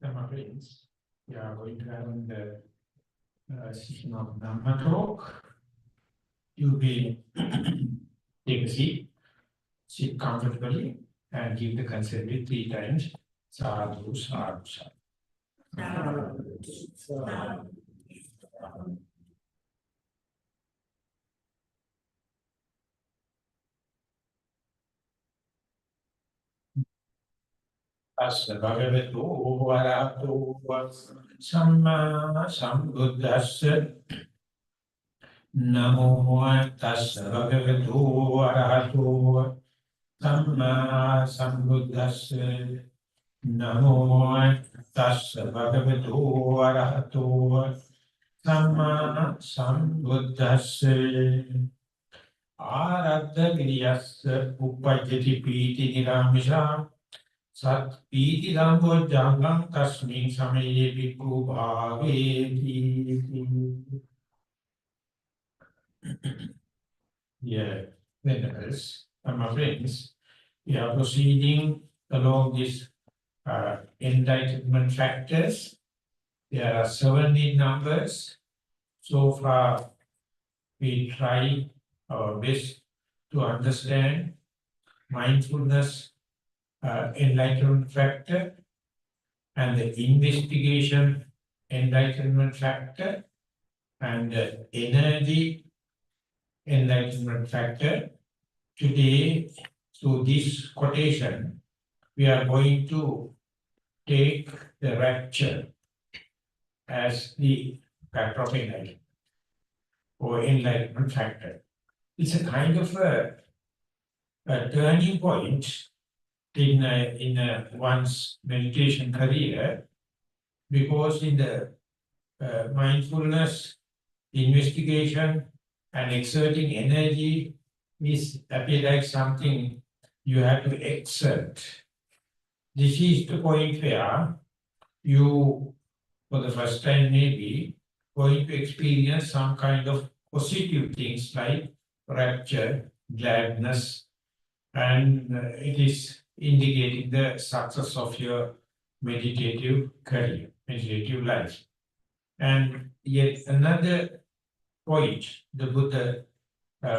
Dhamma friends, we are going to have the session of Dhamma talk. You will take a seat, sit comfortably, and give the consent with 3 times. Sadhu, sadhu, sadhu. Tassa bhagavato arahato samma sambuddhassa. Namo tassa bhagavato arahato samma sambuddhassa. Namo tassa bhagavato arahato samma sambuddhassa. Aradha viriyassa uppajjati pīti nirāmisā sat pīti dhammo jangam tasmin samaye bhikkhu bhāveti. Yeah, venerals, my friends, we are proceeding along these enlightenment factors. There are 7 in numbers. So far, we try our best to understand mindfulness enlightenment factor and the investigation enlightenment factor and the energy enlightenment factor. Today, through this quotation, we are going to take the rapture as the factor of enlightenment or enlightenment factor. It's a kind of a turning point in one's meditation career, because in the mindfulness, investigation, and exerting energy is appear like something you have to exert. This is the point where you, for the first time maybe, going to experience some kind of positive things like rapture, gladness, and it is indicating the success of your meditative career, meditative life. And yet another point the Buddha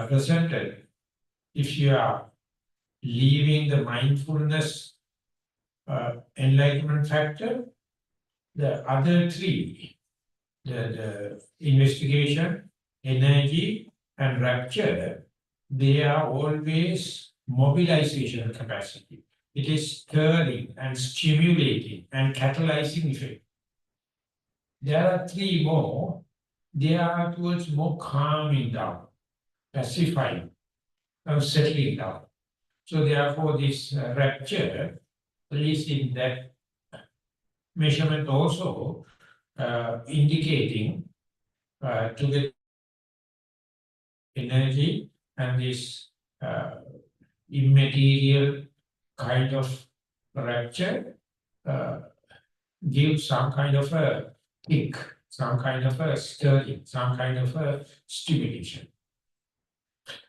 presented, if you are leaving the mindfulness enlightenment factor, the other 3, the investigation, energy, and rapture, they are always mobilization capacity. It is stirring and stimulating and catalyzing effect. There are 3 more. They are towards more calming down, pacifying, settling down. So therefore this rapture, at least in that measurement also, indicating to the energy and this immaterial kind of rapture gives some kind of a kick, some kind of a stirring, some kind of a stimulation.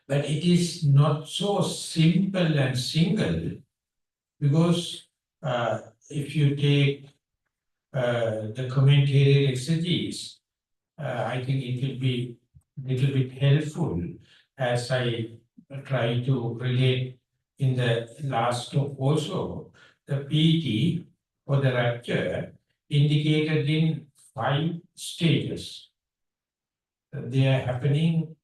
But it is not so simple and single, because if you take the commentary exegesis, I think it will be a little bit helpful as I try to relate in the last talk also. The PT or the rapture indicated in 5 stages. They are happening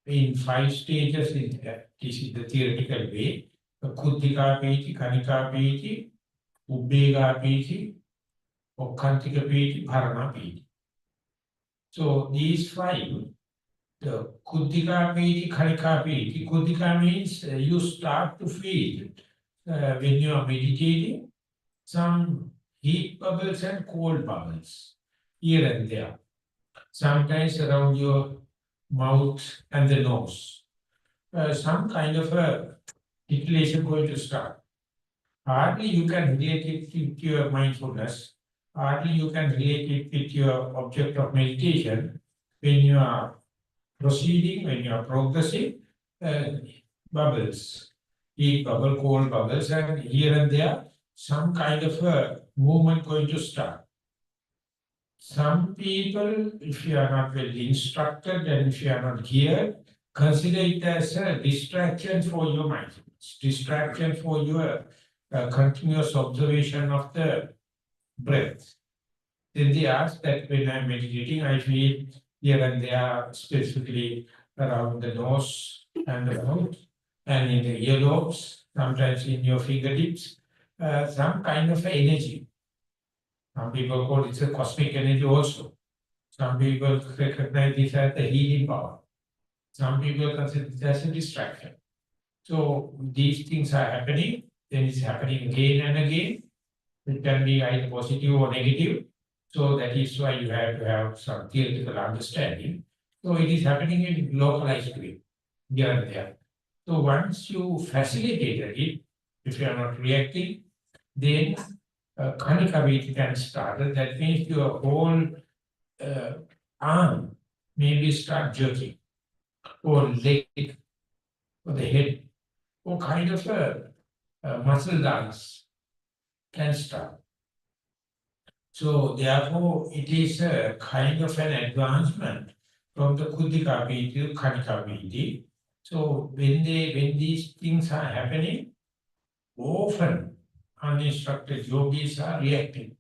in 5 stages. This is the theoretical way. Kuddhika piti, kanika piti, ubbega piti, okkantika piti, bharana piti. So these 5, the kuddhika piti, kanika piti. Kuddhika means you start to feel when you are meditating some heat bubbles and cold bubbles here and there. Sometimes around your mouth and the nose. Some kind of a titillation going to start. Hardly you can relate it with your mindfulness. Hardly you can relate it with your object of meditation. When you are proceeding, when you are progressing, bubbles, heat bubble, cold bubbles, and here and there some kind of a movement going to start. Some people, if you are not well instructed and if you are not geared, consider it as a distraction for your mind, distraction for your continuous observation of the breath. Then they ask that when I'm meditating, I feel here and there, specifically around the nose and the mouth, and in the earlobes, sometimes in your fingertips, some kind of energy. Some people call it a cosmic energy also. Some people recognize this as the healing power. Some people consider it as a distraction. So these things are happening, then it's happening again and again. It can be either positive or negative. So that is why you have to have some theoretical understanding. So it is happening in localized way, here and there. So once you facilitated it, if you are not reacting, then Kanikaviti can start. That means your whole arm maybe start jerking, or leg, or the head, or kind of a muscle dance can start. So therefore, it is a kind of an advancement from the Kudikapiti to Kanikapiti. So when these things are happening, often uninstructed yogis are reacting.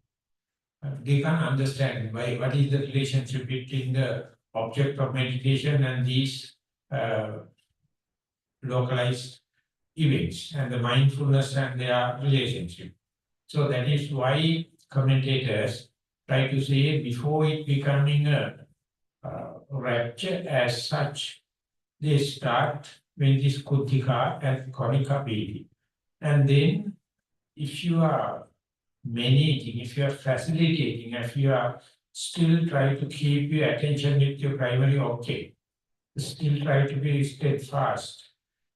They can't understand why, what is the relationship between the object of meditation and these localized events and the mindfulness and their relationship. So that is why commentators try to say before it becoming a rapture as such, they start with this Kutika and Konika Piti. And then if you are managing, if you are facilitating, if you are still trying to keep your attention with your primary object, still try to be steadfast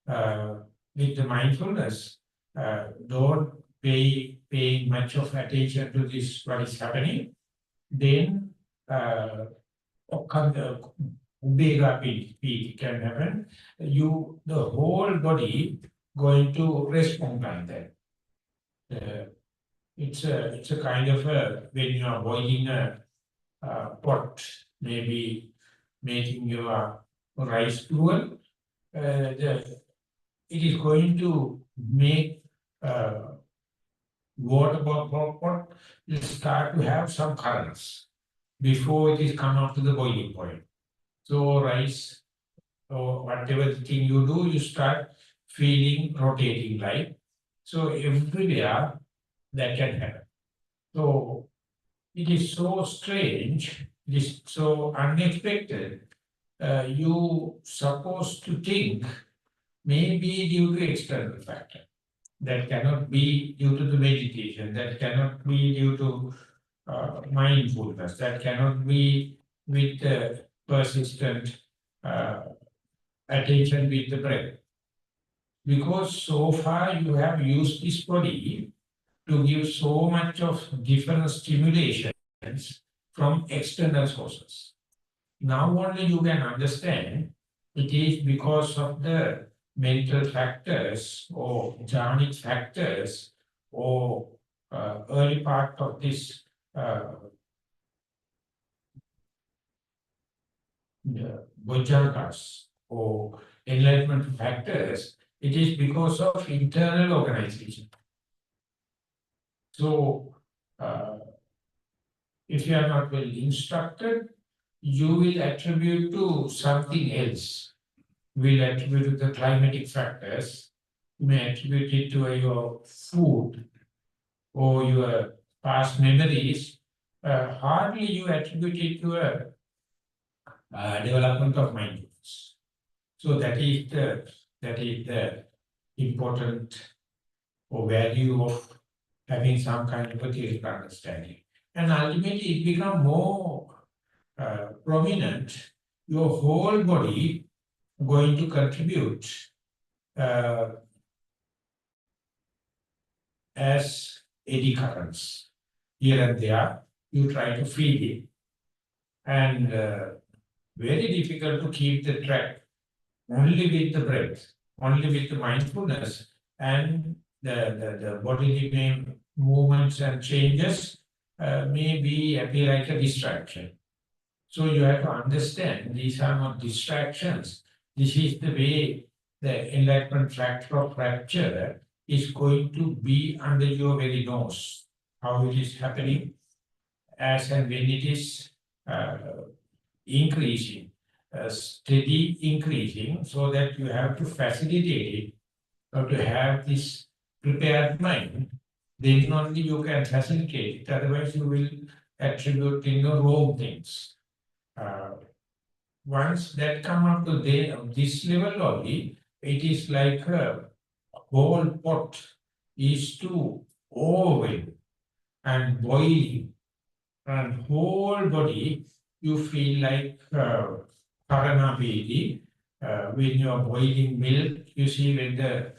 with the mindfulness, don't paying much of attention to this, what is happening, then Ubega Piti can happen. The whole body going to respond like that. It's a kind of when you are boiling a pot, maybe making your rice gruel, it is going to make water pot will start to have some currents before it is come up to the boiling point. So rice or whatever thing you do, you start feeling rotating like. So everywhere that can happen. So it is so strange, it is so unexpected. You supposed to think maybe due to external factor. That cannot be due to the meditation. That cannot be due to mindfulness. That cannot be with persistent attention with the breath. Because so far you have used this body to give so much of different stimulations from external sources. Now only you can understand it is because of the mental factors or jhanic factors or early part of this bojjhangas or enlightenment factors, it is because of internal organization. So, if you are not well instructed, you will attribute to something else. You will attribute to the climatic factors. You may attribute it to your food or your past memories. Hardly you attribute it to a development of mindfulness. So that is the important or value of having some kind of a theoretical understanding. And ultimately it becomes more prominent, your whole body going to contribute as eddy currents. Here and there, you try to feel it. And very difficult to keep the track only with the breath, only with the mindfulness, and the bodily movements and changes may appear like a distraction. So you have to understand these are not distractions. This is the way the enlightenment factor of rapture is going to be under your very nose. How it is happening as and when it is uh, increasing, steady increasing, so that you have to facilitate it, or to have this prepared mind, then only you can facilitate it. Otherwise, you will attribute wrong things. Uh, Once that come up to this level only, it is like a whole pot is to overwhelm and boiling, and whole body you feel like Karana Vedi. When you are boiling milk, you see when the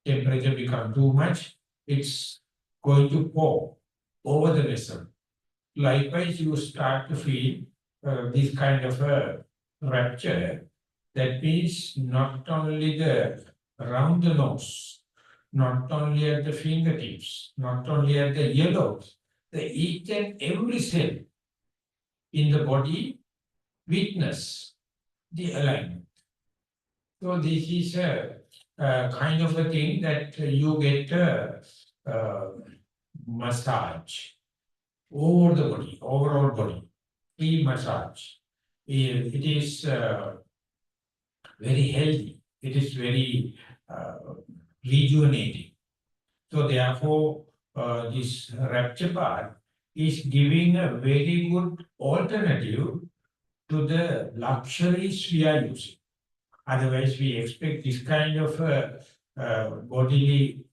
temperature become too much, it's going to pour over the vessel. Likewise, you start to feel this kind of a rapture. That means not only the around the nose, not only at the fingertips, not only at the earlobes, the each and every cell in the body witness the alignment. So this is a kind of a thing that you get a massage over the body, overall body, free massage. It is very healthy. It is very rejuvenating. So therefore, this rapture part is giving a very good alternative to the luxuries we are using. Otherwise, we expect this kind of bodily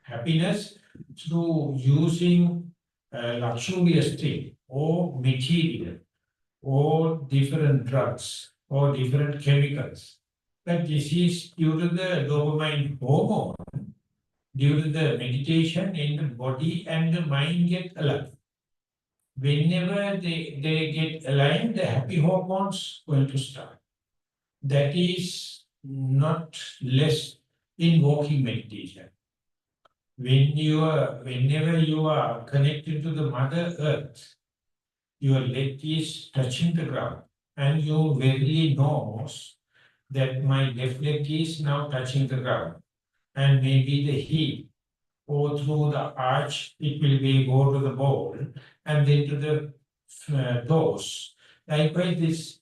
happiness through using luxurious thing or material or different drugs or different chemicals. But this is due to the dopamine hormone, due to the meditation in the body and the mind get aligned. Whenever they get aligned, the happy hormones going to start. That is not less in walking meditation. Whenever you are connected to the Mother Earth, your leg is touching the ground, and you verily knows that my left leg is now touching the ground, and maybe the heel or through the arch it will be go to the ball and then to the toes. Likewise, this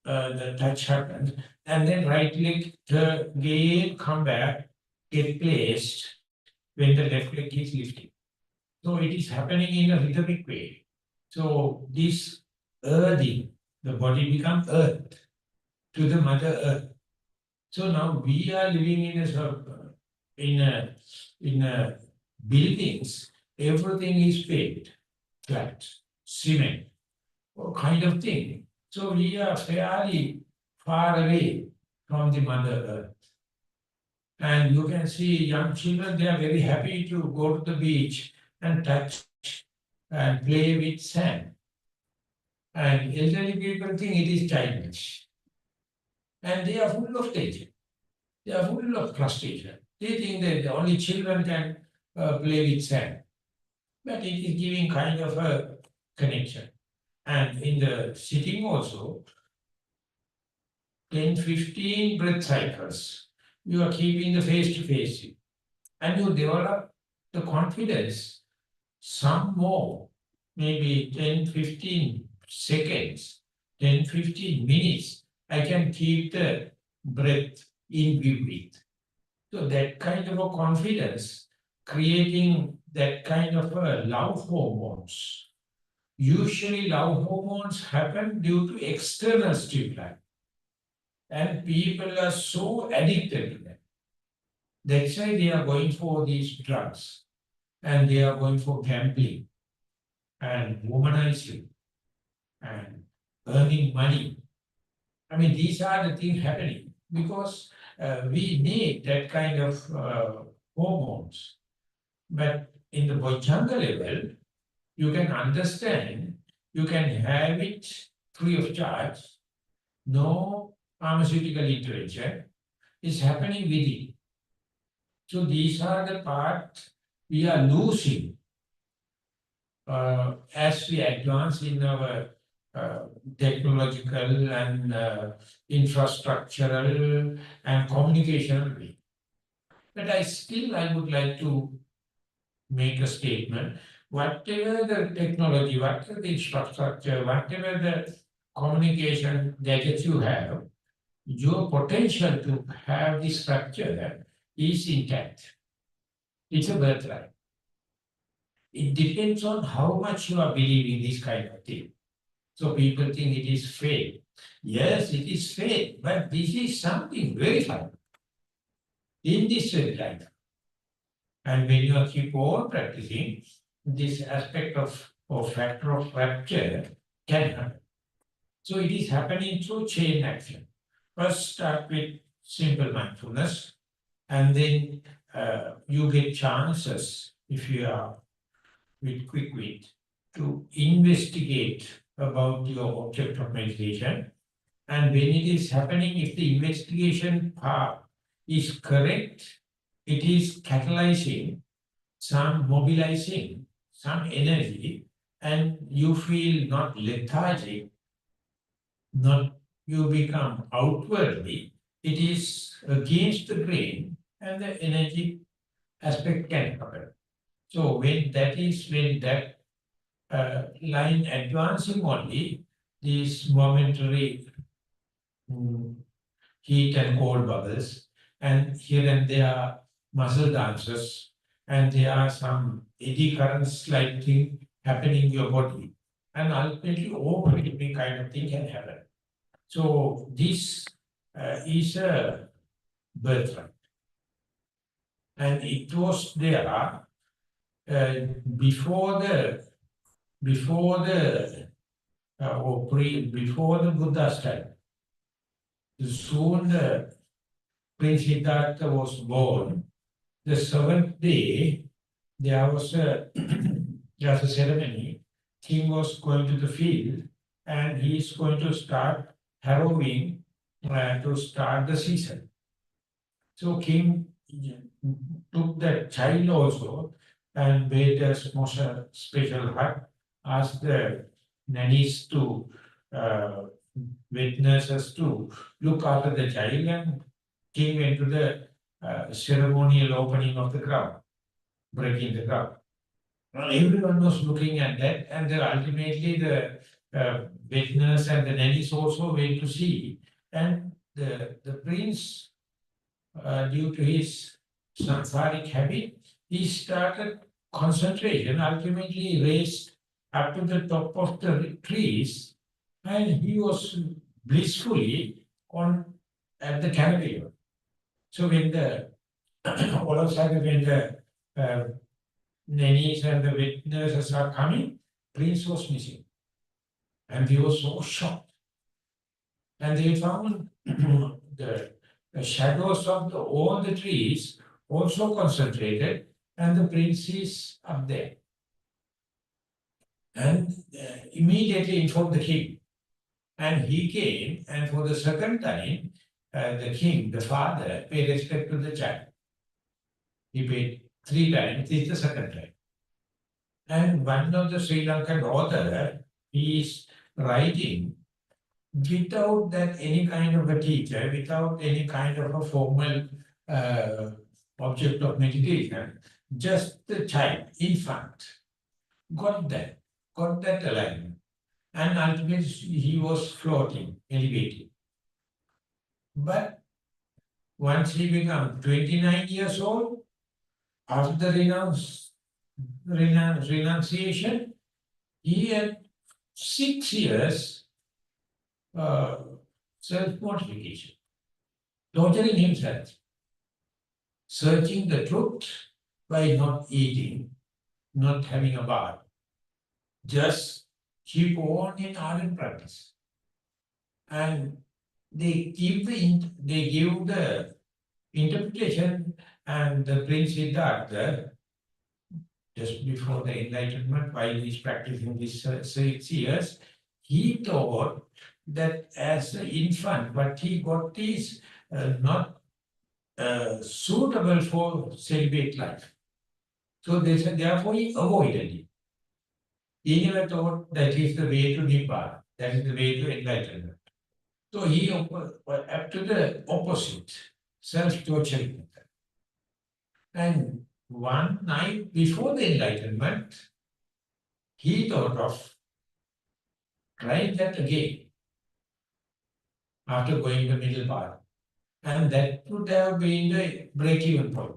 the touch happens, and then right leg again come back, get placed when the left leg is lifting. So it is happening in a rhythmic way. So this earthing, the body becomes earth to the Mother Earth. So now we are living in a buildings. Everything is paved, flat, cement, or kind of thing. So we are fairly far away from the Mother Earth. And you can see young children, they are very happy to go to the beach and touch and play with sand. And elderly people think it is childish. And they are full of tension. They are full of frustration. They think that only children can play with sand. But it is giving kind of a connection. And in the sitting also, 10, 15 breath cycles, you are keeping the face to face. And you develop the confidence, some more, maybe 10, 15 seconds, 10, 15 minutes, I can keep the breath in breathe. So that kind of a confidence, creating that kind of a love hormones. Usually love hormones happen due to external stimuli. And people are so addicted to them. That's why they are going for these drugs. And they are going for gambling and womanizing and earning money. I mean, these are the things happening because we need that kind of hormones. But in the Bojjhanga level, you can understand, you can have it free of charge, no pharmaceutical intervention, is happening within. So these are the part we are losing as we advance in our technological and infrastructural and communicational way. But I would like to make a statement. Whatever the technology, whatever the infrastructure, whatever the communication gadgets you have, your potential to have this structure is intact. It's a birthright. It depends on how much you are believing this kind of thing. So people think it is faith. Yes, it is faith, but this is something verified in this very life. And when you keep on practicing, this aspect of factor of rapture can happen. So it is happening through chain action. First start with simple mindfulness, and then you get chances, if you are with quick wit, to investigate about your object of meditation. And when it is happening, if the investigation path is correct, it is catalyzing some mobilizing some energy, and you feel not lethargic, not you become outwardly, it is against the grain, and the energy aspect can happen. So when that line advancing only, these momentary heat and cold bubbles, and here and there muscle dances, and there are some eddy currents like thing happening in your body, and ultimately overwhelming kind of thing can happen. So this is a birthright, and it was there before the before the Buddha's time. Soon Prince Siddhartha was born. The seventh day, there was a just a ceremony. King was going to the field, and he is going to start harrowing to start the season. So king took the child also and made a special hut, asked the nannies to witnesses to look after the child, and king went to the ceremonial opening of the ground, breaking the ground. Now, everyone was looking at that, and then ultimately the witness and the nannies also went to see. And the prince, due to his samsaric habit, he started concentration, ultimately raised up to the top of the trees, and he was blissfully on at the canopy. So when the all of a sudden when the nannies and the witnesses are coming, Prince was missing. And they were so shocked. And they found the shadows of all the trees also concentrated, and the prince is up there. And immediately informed the king. And he came, and for the second time, the king, the father, paid respect to the child. He paid 3 times, this is the second time. And one of the Sri Lankan author, he is writing without that any kind of a teacher, without any kind of a formal object of meditation, just the child, infant, got that alignment. And ultimately he was floating, elevating. But once he became 29 years old, after the renunciation, he had 6 years self-mortification, torturing himself, searching the truth by not eating, not having a bath, just keep on in ardent practice. And they give the interpretation, and the Prince Siddhartha, just before the enlightenment, while he's practicing this 6 years, he thought that as an infant, what he got is not suitable for celibate life. So they said, therefore he avoided it. He never thought that is the way to Nibbana, that is the way to enlightenment. So he up to the opposite, self-torturing method. And one night before the enlightenment, he thought of trying that again after going the middle path. And that would have been the break-even point.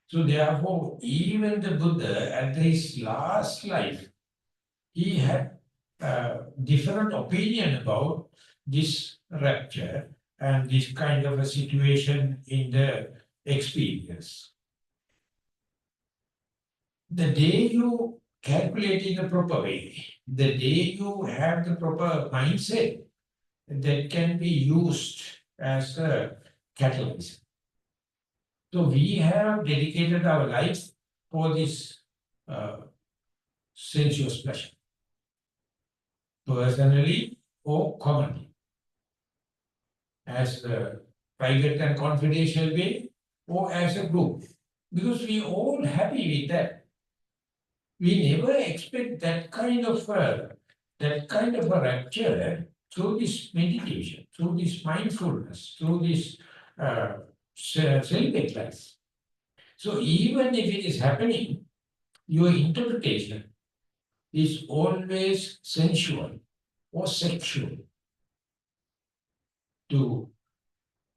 So therefore, even the Buddha at his last life, he had different opinion about this rapture and this kind of a situation in the experience. The day you calculate in the proper way, the day you have the proper mindset, that can be used as a catalyst. So we have dedicated our life for this sensuous pleasure, personally or commonly, as a private and confidential way, or as a group, because we all happy with that. We never expect that kind of a rapture through this meditation, through this mindfulness, through this self-exercise. So even if it is happening, your interpretation is always sensual or sexual. To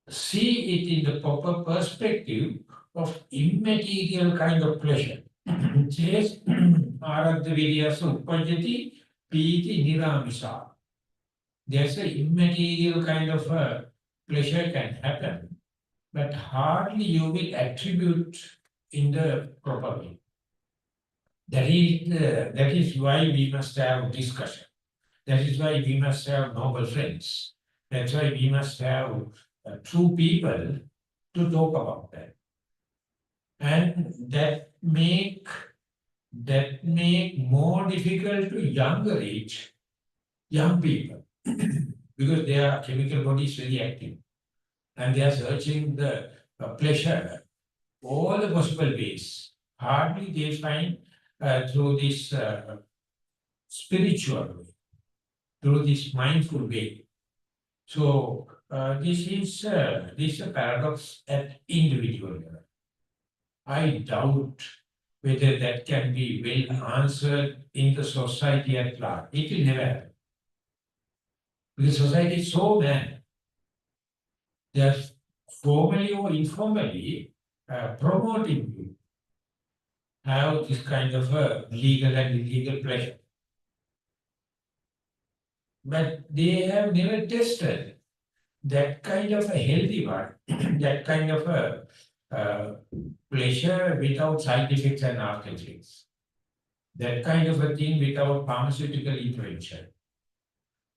see it in the proper perspective of immaterial kind of pleasure. It says, Aradha Vidyasa Uppajati Piti Niramisa. There's an immaterial kind of a pleasure can happen, but hardly you will attribute in the proper way. That is why we must have discussion. That is why we must have noble friends. That's why we must have true people to talk about that. And that make more difficult to younger age, young people, because their chemical body is very active. And they are searching the pleasure, all the possible ways. Hardly they find through this spiritual way, through this mindful way. So this is a paradox at individual level. I doubt whether that can be well answered in the society at large. It will never happen. Because society is so mad. They are formally or informally promoting you have this kind of a legal and illegal pleasure. But they have never tested that kind of a healthy one, that kind of a pleasure without side effects and after effects. That kind of a thing without pharmaceutical intervention.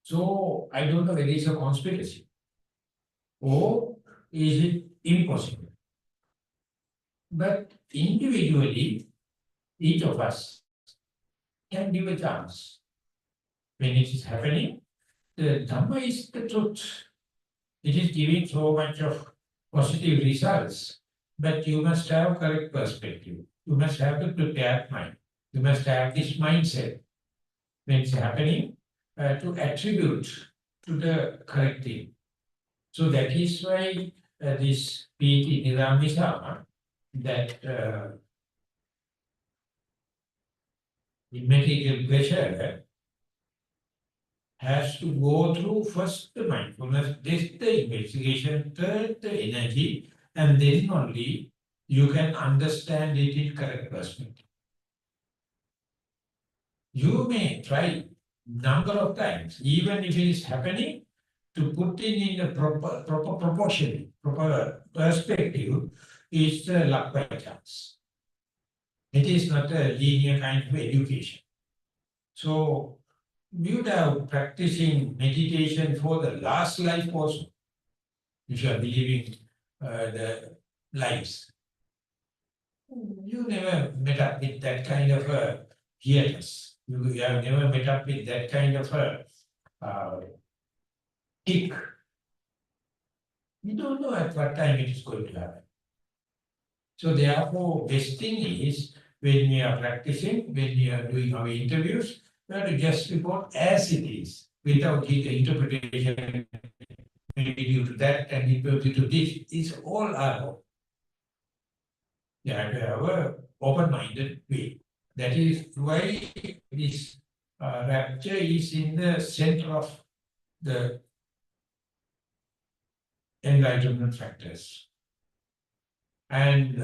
So I don't know whether it's a conspiracy or is it impossible. But individually, each of us can give a chance. When it is happening, the Dhamma is the truth. It is giving so much of positive results, but you must have correct perspective. You must have the prepared mind. You must have this mindset when it's happening to attribute to the correct thing. So that is why this Piti Niramisa, that immaterial pleasure has to go through first the mindfulness, this the investigation, third the energy, and then only you can understand it in correct perspective. You may try number of times, even if it is happening, to put in a proper proportion, proper perspective, is luck by chance. It is not a linear kind of education. So you have practicing meditation for the last life also, if you are believing the lives. You never met up with that kind of a hiatus. You have never met up with that kind of a tick. You don't know at what time it is going to happen. So therefore, best thing is when we are practicing, when we are doing our interviews, we have to just report as it is, without the interpretation, maybe due to that and due to this. It's all our. You have to have a open-minded way. That is why this rapture is in the center of the enlightenment factors. And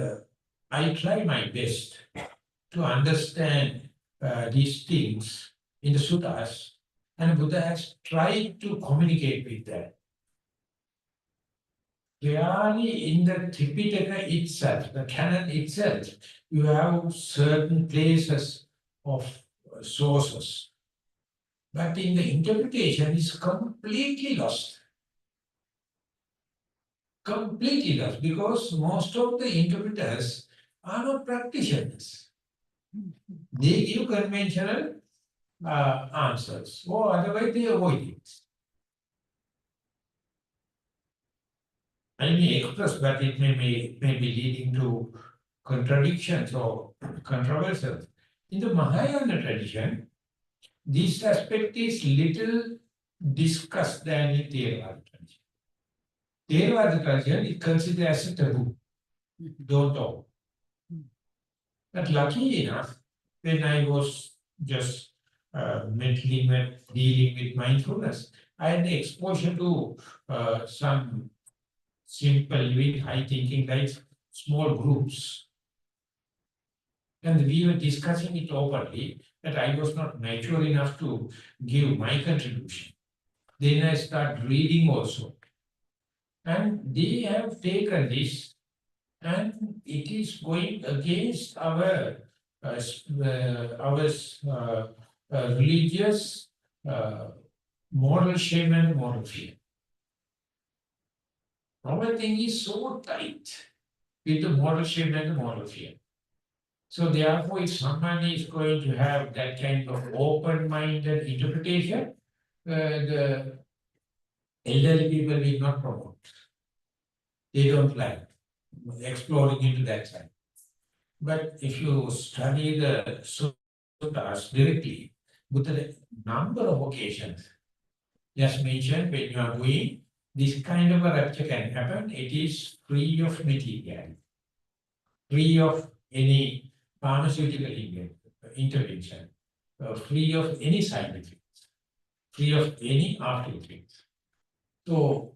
I try my best to understand these things in the suttas, and Buddha has tried to communicate with that. Clearly, in the Tripitaka itself, the canon itself, you have certain places of sources. But in the interpretation, it's completely lost. Completely lost, because most of the interpreters are not practitioners. They give conventional answers, or otherwise they avoid it. I may express, but it may be leading to contradictions or controversies. In the Mahayana tradition, this aspect is little discussed than in Theravada tradition. Theravada tradition is considered as a taboo. Don't talk. But lucky enough, when I was just dealing with mindfulness, I had the exposure to some simple living, high thinking, like small groups. And we were discussing it openly that I was not mature enough to give my contribution. Then I start reading also. And they have taken this, and it is going against our religious moral shame and moral fear. Our thing is so tight with the moral shame and the moral fear. So therefore, if someone is going to have that kind of open-minded interpretation, the elderly people will not promote. They don't like exploring into that side. But if you study the suttas directly, Buddha, number of occasions, just mentioned when you are doing this kind of a rapture can happen, it is free of material, free of any pharmaceutical intervention, free of any side effects, free of any after effects. So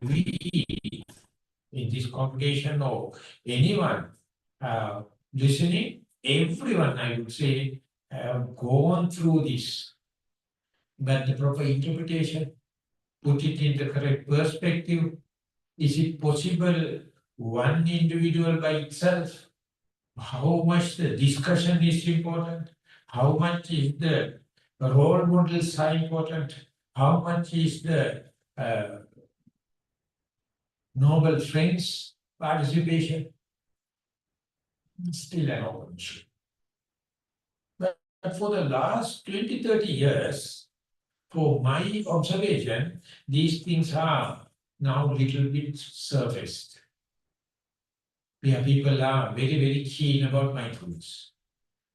we, in this congregation or anyone listening, everyone, I would say, have gone through this. But the proper interpretation, put it in the correct perspective. Is it possible one individual by itself? How much the discussion is important? How much is the role models are important? How much is the noble friends participation? Still an open issue. But for the last 20, 30 years, for my observation, these things are now a little bit surfaced. Where people are very, very keen about mindfulness.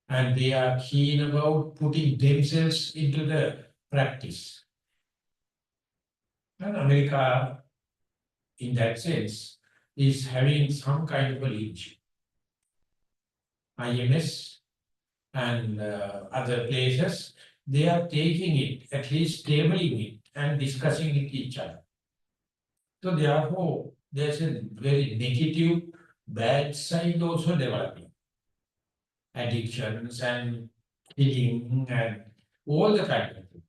And they are keen about putting themselves into the practice. And America, in that sense, is having some kind of a leadership. IMS and other places, they are taking it, at least tabling it and discussing it each other. So therefore, there's a very negative, bad side also developing. Addictions and killing and all the kind of things.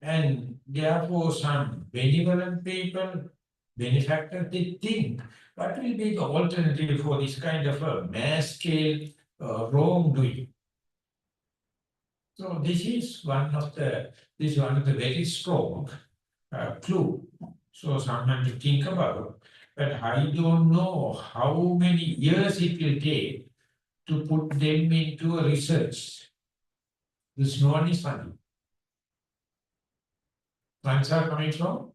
And therefore, some benevolent people, benefactors, they think what will be the alternative for this kind of a mass scale wrongdoing. So this is one of the very strong clue. So someone to think about, but I don't know how many years it will take to put them into a research. This no one is funding. Funds are coming from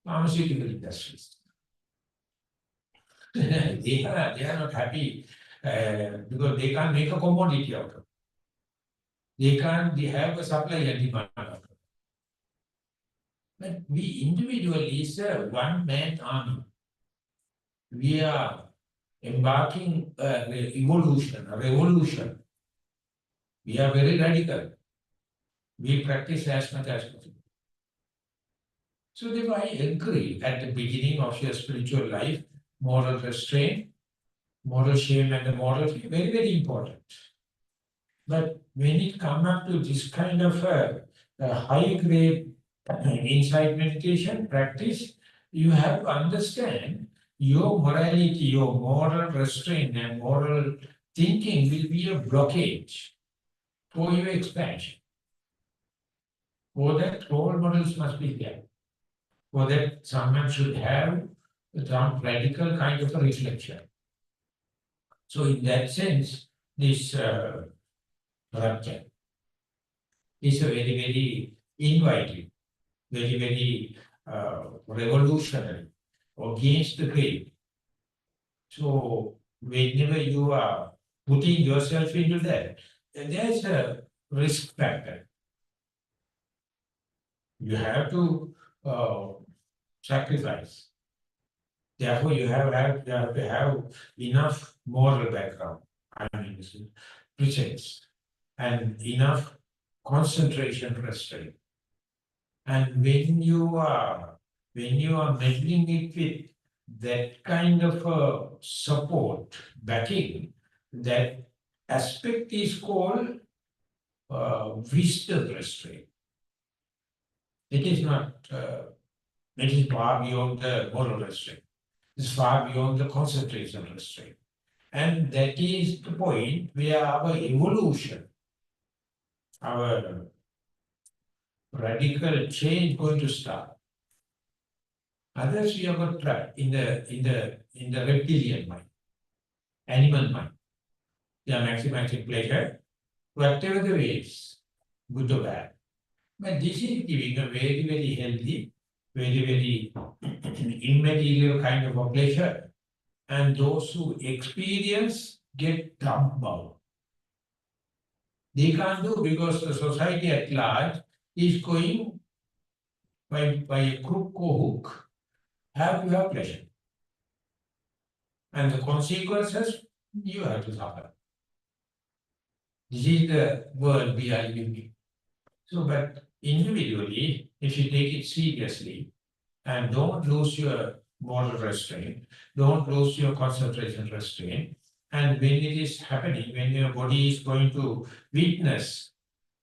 pharmaceutical industries. They are not happy because they can't make a commodity out of it. They have a supply and demand out of it. But we individually is a one-man army. We are embarking a revolution. We are very radical. We practice as much as possible. So therefore, I agree at the beginning of your spiritual life, moral restraint, moral shame and the moral fear, very, very important. But when it comes up to this kind of a high-grade insight meditation practice, you have to understand your morality, your moral restraint and moral thinking will be a blockage for your expansion. For that, role models must be there. For that, someone should have some radical kind of a reflection. So in that sense, this rapture is a very, very inviting, very, very revolutionary, against the grain. So whenever you are putting yourself into that, there is a risk factor. You have to sacrifice. Therefore, you have to have enough moral background, I mean, presence, and enough concentration restraint. And when you are meddling it with that kind of support, backing, that aspect is called wisdom restraint. It is not. It is far beyond the moral restraint. It's far beyond the concentration restraint. And that is the point where our evolution, our radical change going to start. Others we have got trapped in the reptilian mind, animal mind. They are maximizing pleasure, whatever the ways, good or bad. But this is giving a very, very healthy, very, very immaterial kind of a pleasure. And those who experience get Dhamma. They can't do because the society at large is going by a crook or hook, have to have pleasure. And the consequences, you have to suffer. This is the world we are living in. So, but individually, if you take it seriously and don't lose your moral restraint, don't lose your concentration restraint, and when it is happening, when your body is going to witness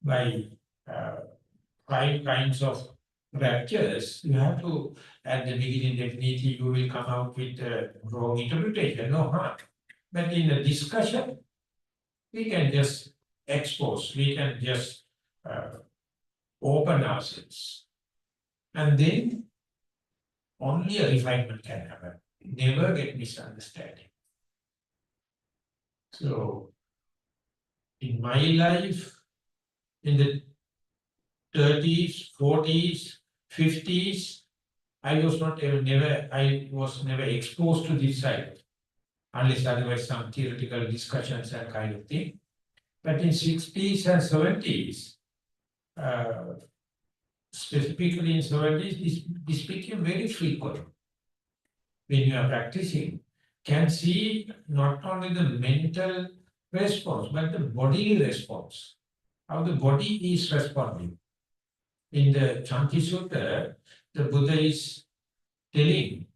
by 5 kinds of raptures, you have to, at the beginning, definitely you will come out with a wrong interpretation, no harm. But in a discussion, we can just expose, we can just open ourselves. And then only a refinement can happen. Never get misunderstanding. So, in my life, in the 30s, 40s, 50s, I was never exposed to this side, unless otherwise some theoretical discussions and kind of thing. But in 60s and 70s, specifically in 70s, this became very frequent. When you are practicing, can see not only the mental response, but the bodily response, how the body is responding. In the Chanki Sutta, the Buddha is telling,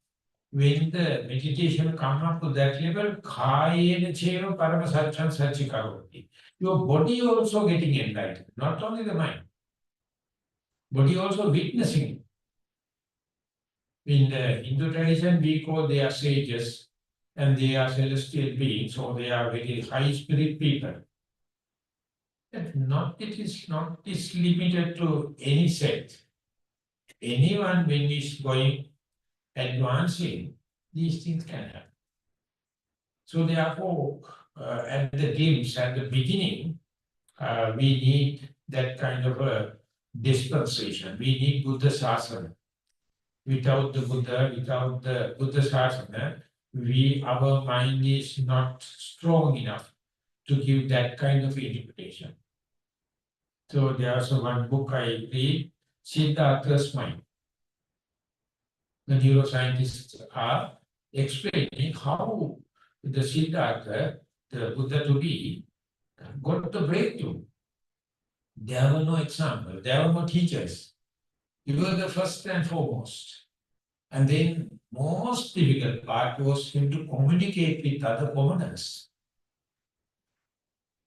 when the meditation comes up to that level, kayena cheva parama satcham satchikaroti. Your body also getting enlightened, not only the mind. Body also witnessing. In the Hindu tradition, we call they are sages and they are celestial beings, so they are very high spirit people. It is not limited to any sect. Anyone, when is going advancing, these things can happen. So therefore, at the glimpse, at the beginning, we need that kind of a dispensation. We need Buddha Sasana. Without the Buddha Sasana, our mind is not strong enough to give that kind of interpretation. So there's one book I read, Siddhartha's Mind. The neuroscientists are explaining how the Siddhartha, the Buddha to be, got the breakthrough. There were no examples, there were no teachers. You were the first and foremost. And then most difficult part was him to communicate with other commoners.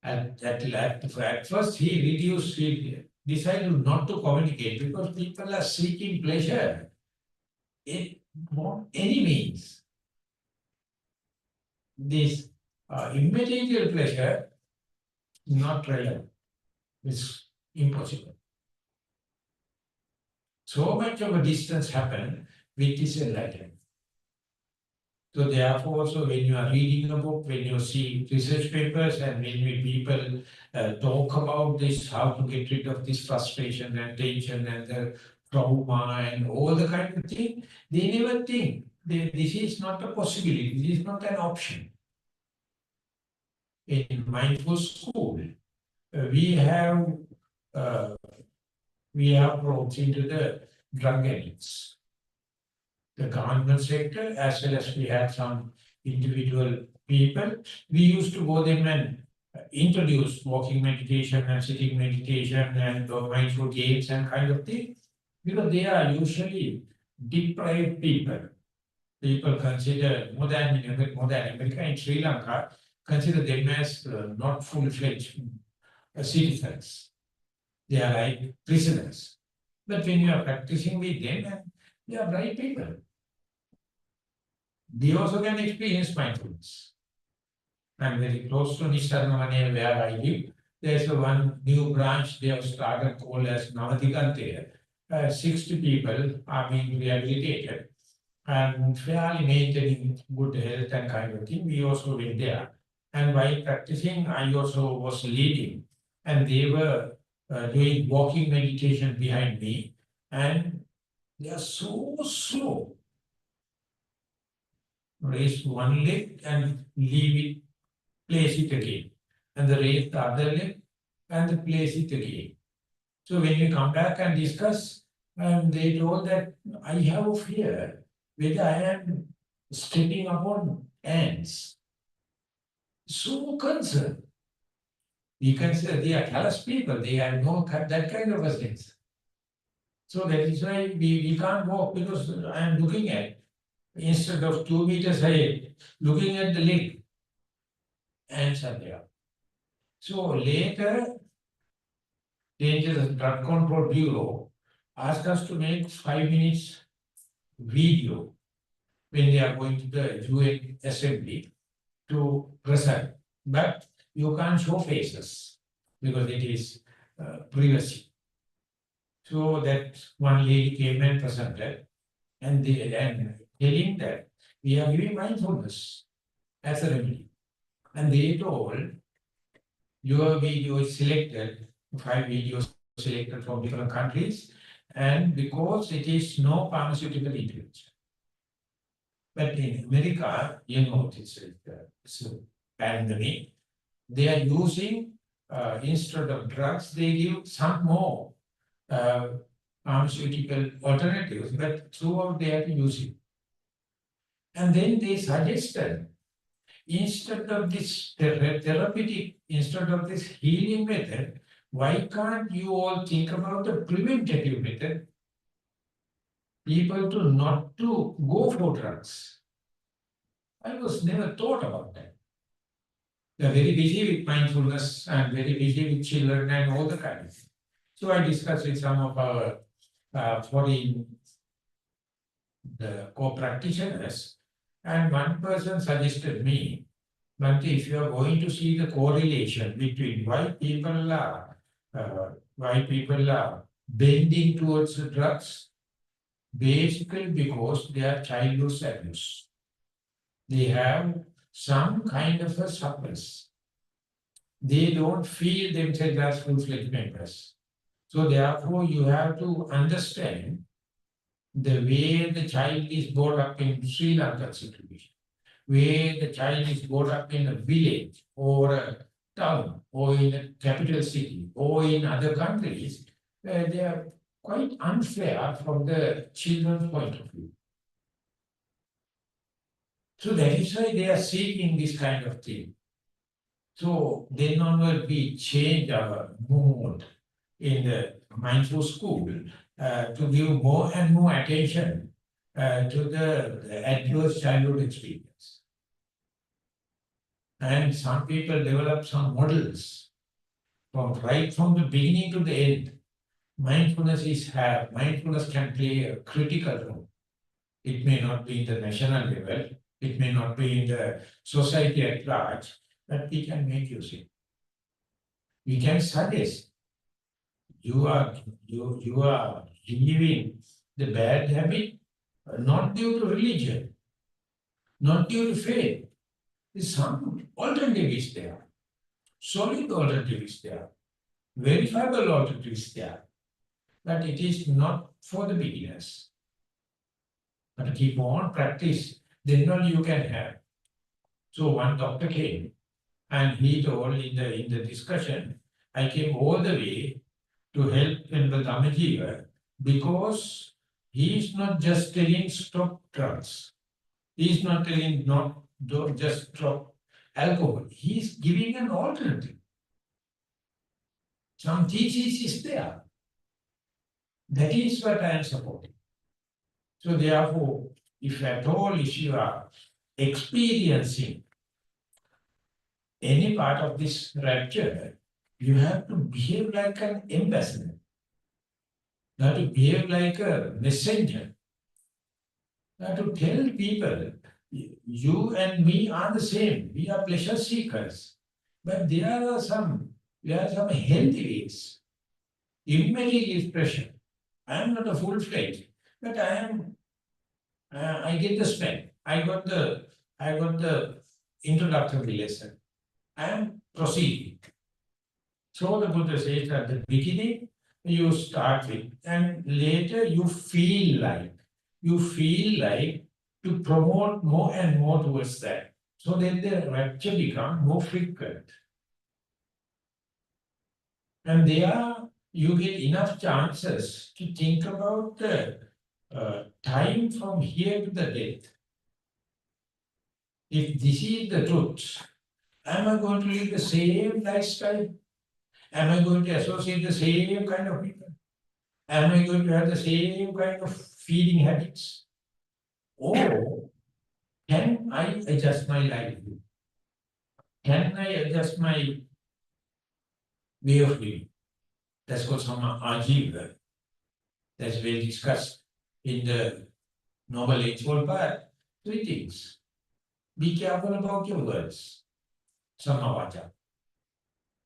At first he decided not to communicate because people are seeking pleasure. It won't any means. This immaterial pleasure not relevant. It's impossible. So much of a distance happened with this enlightenment. So therefore, also when you are reading a book, when you see research papers, and when people talk about this, how to get rid of this frustration and tension and the trauma and all the kind of thing, they never think this is not a possibility, this is not an option. In mindful school, we have brought into the drug addicts, the government sector, as well as we had some individual people. We used to go them and introduce walking meditation and sitting meditation and mindful games and kind of thing, because they are usually deprived people. People consider more than America and Sri Lanka, consider them as not full-fledged citizens. They are like prisoners. But when you are practicing with them, and they are bright people. They also can experience mindfulness. I'm very close to Nisarnavane where I live. There's one new branch they have started called as Navadigante. 60 people are being rehabilitated and fairly maintaining good health and kind of thing. We also went there. And while practicing, I also was leading. And they were doing walking meditation behind me. And they are so slow. Raise one leg and leave it, place it again. And then raise the other leg and place it again. So when we come back and discuss, and they told that I have a fear whether I am stepping upon ants. So concerned. You can say they are callous people, they have no that kind of a sense. So that is why we can't walk, because I am looking at, instead of 2 meters ahead, looking at the lake, ants are there. So later, Dangerous Drug Control Bureau asked us to make 5 minutes video when they are going to the UN assembly to present. But you can't show faces because it is privacy. So that one lady came and presented, and telling that we are giving mindfulness as a remedy. And they told, your video is selected, 5 videos selected from different countries, and because it is no pharmaceutical intervention. But in America, it's a pandemic, they are using, instead of drugs, they give some more pharmaceutical alternatives, but throughout they are using. And then they suggested, instead of this therapeutic, instead of this healing method, why can't you all think about the preventative method? People to not to go for drugs. I was never thought about that. They're very busy with mindfulness and very busy with children and all the kind of things. So I discussed with some of our foreign co-practitioners, and one person suggested me, but if you are going to see the correlation between why people are bending towards the drugs, basically because they are childhood abuse. They have some kind of a suppress. They don't feel themselves as full-fledged members. So therefore, you have to understand the way the child is brought up in Sri Lanka situation. where the child is brought up in a village or a town or in a capital city or in other countries, they are quite unfair from the children's point of view. So that is why they are seeking this kind of thing. So then onward we change our mood in the mindful school to give more and more attention to the adverse childhood experience. And some people develop some models right from the beginning to the end. Mindfulness can play a critical role. It may not be in the national level, it may not be in the society at large, but we can make use of it. We can suggest you are leaving the bad habit not due to religion, not due to faith. There's some alternative is there, solid alternative is there, verifiable alternative is there, but it is not for the beginners. But keep on practice, then only you can have. So one doctor came and he told in the discussion, I came all the way to help in the Dhamma because he is not just telling stop drugs. He is not telling don't just stop alcohol. He is giving an alternative. Some thesis is there. That is what I am supporting. So therefore, if at all if you are experiencing any part of this rapture, you have to behave like an ambassador. You have to behave like a messenger. You have to tell people, you and me are the same. We are pleasure seekers. But there are some healthy ways. Immediate pressure. I am not a full-fledged, but I get the smell. I got the introductory lesson. I am proceeding. So the Buddha says at the beginning, you start with, and later you feel like to promote more and more towards that. So then the rapture becomes more frequent. And there you get enough chances to think about the time from here to the death. If this is the truth, am I going to live the same lifestyle? Am I going to associate the same kind of people? Am I going to have the same kind of feeding habits? Or can I adjust my livelihood? Can I adjust my way of living? That's called Samma Ajiva. That's well discussed in the Noble Eightfold Path. Three things. Be careful about your words. Samma Vacha.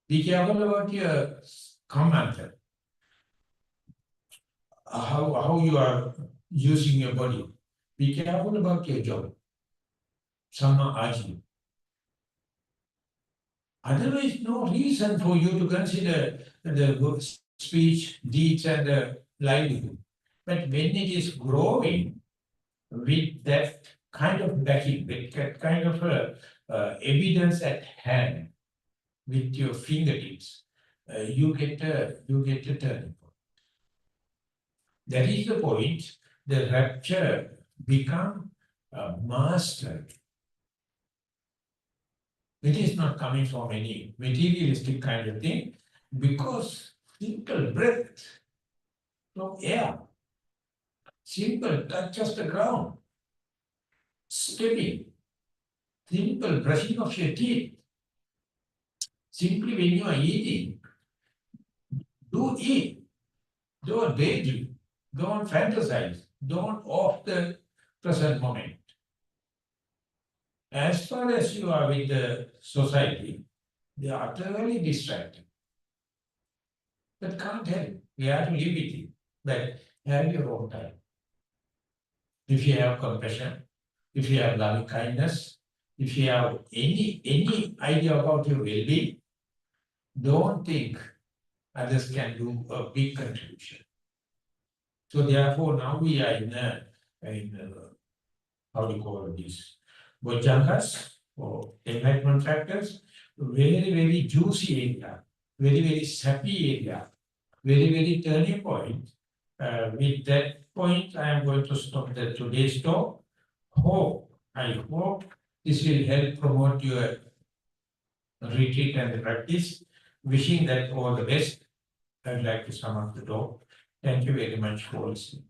Be careful about your commenter. How you are using your body. Be careful about your job. Samma Ajiva. Otherwise, no reason for you to consider the speech, deeds, and the livelihood. But when it is growing with that kind of backing, with that kind of evidence at hand, with your fingertips, you get a turning point. That is the point. The rapture become mastered. It is not coming from any materialistic kind of thing, because simple breath from air, simple touch of the ground, stepping, simple brushing of your teeth, simply when you are eating, do eat, don't daydream, don't fantasize, don't off the present moment. As far as you are with the society, they are utterly distracted. But can't help. We have to live with it. But have your own time. If you have compassion, if you have loving kindness, if you have any idea about your well-being, don't think others can do a big contribution. So therefore, now we are in how do you call this? Bojjhangas or enlightenment factors, very, very juicy area, very, very sappy area, very, very turning point. With that point, I am going to stop the today's talk. I hope this will help promote your retreat and the practice. Wishing that all the best. I'd like to sum up the talk. Thank you very much for listening.